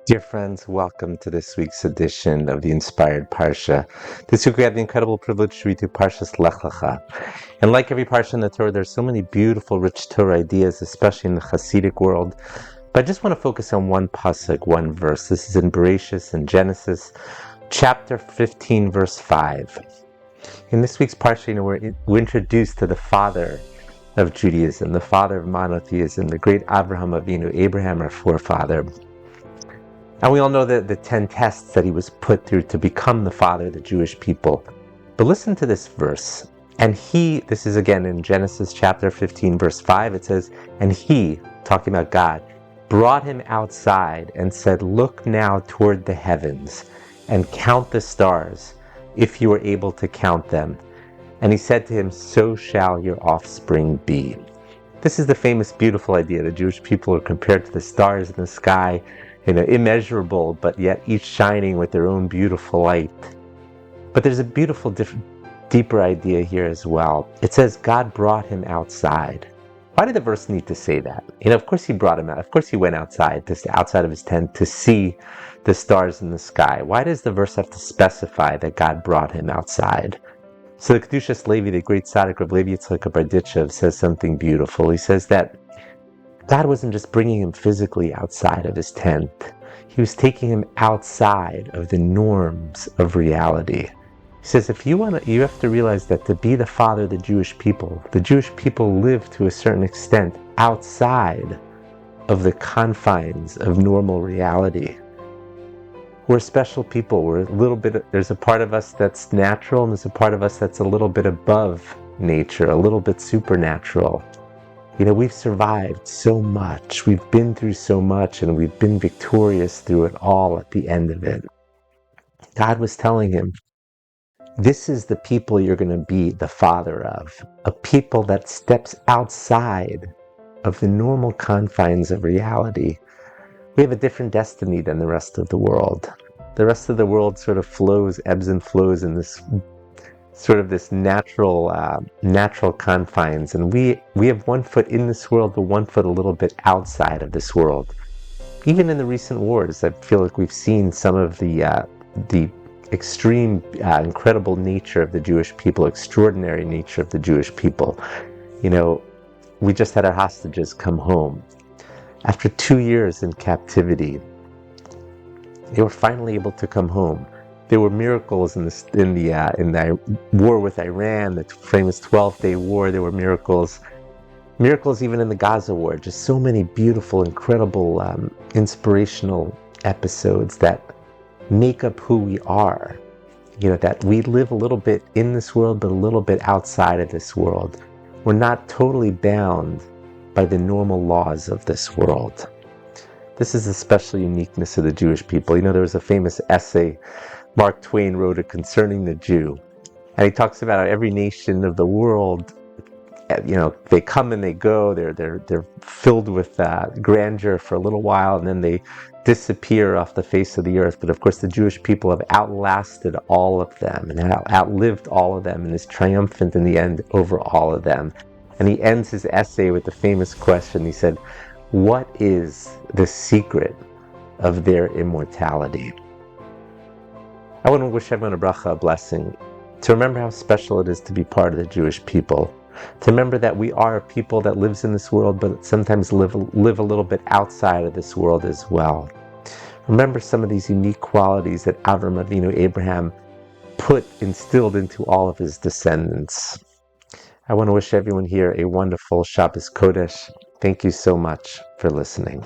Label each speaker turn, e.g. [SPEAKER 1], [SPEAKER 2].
[SPEAKER 1] Dear friends, welcome to this week's edition of the Inspired Parsha. This week we have the incredible privilege to read through Parshat Lecha. And like every Parsha in the Torah, there's so many beautiful, rich Torah ideas, especially in the Hasidic world. But I just want to focus on one pasuk, one verse. This is in Bereshis, in Genesis, chapter 15, verse 5. In this week's Parsha, we're introduced to the father of Judaism, the father of monotheism, the great Avraham Avinu, Abraham, our forefather. And we all know the 10 tests that he was put through to become the father of the Jewish people. But listen to this verse. This is again in Genesis chapter 15, verse 5, it says, and he, talking about God, brought him outside and said, look now toward the heavens and count the stars, if you are able to count them. And he said to him, so shall your offspring be. This is the famous, beautiful idea. The Jewish people are compared to the stars in the sky, immeasurable, but yet each shining with their own beautiful light. But there's a beautiful, deeper idea here as well. It says God brought him outside. Why did the verse need to say that? Of course he brought him out. Of course he went outside of his tent to see the stars in the sky. Why does the verse have to specify that God brought him outside? So the Kedushas Levi, the great tzaddik of Levi Yitzchak Barditchev, says something beautiful. He says that God wasn't just bringing him physically outside of his tent. He was taking him outside of the norms of reality. He says, you have to realize that to be the father of the Jewish people live to a certain extent outside of the confines of normal reality. We're special people. There's a part of us that's natural, and there's a part of us that's a little bit above nature, a little bit supernatural. We've survived so much, we've been through so much, and we've been victorious through it all at the end of it. God was telling him, this is the people you're going to be the father of, a people that steps outside of the normal confines of reality. We have a different destiny than the rest of the world. The rest of the world sort of ebbs and flows in this sort of this natural confines, and we have one foot in this world, but one foot a little bit outside of this world. Even in the recent wars, I feel like we've seen some of the extreme, incredible nature of the Jewish people, extraordinary nature of the Jewish people. We just had our hostages come home. After 2 years in captivity, they were finally able to come home. There were miracles in the war with Iran, the famous 12-day war. There were miracles even in the Gaza war. Just so many beautiful, incredible, inspirational episodes that make up who we are. That we live a little bit in this world, but a little bit outside of this world. We're not totally bound by the normal laws of this world. This is a special uniqueness of the Jewish people. There was a famous essay Mark Twain wrote it concerning the Jew. And he talks about how every nation of the world, they come and they go. They're filled with grandeur for a little while, and then they disappear off the face of the earth. But of course, the Jewish people have outlasted all of them and outlived all of them, and is triumphant in the end over all of them. And he ends his essay with the famous question. He said, what is the secret of their immortality? I want to wish everyone a bracha, a blessing, to remember how special it is to be part of the Jewish people, to remember that we are a people that lives in this world, but sometimes live a little bit outside of this world as well. Remember some of these unique qualities that Avraham Avinu, Abraham, instilled into all of his descendants. I want to wish everyone here a wonderful Shabbos Kodesh. Thank you so much for listening.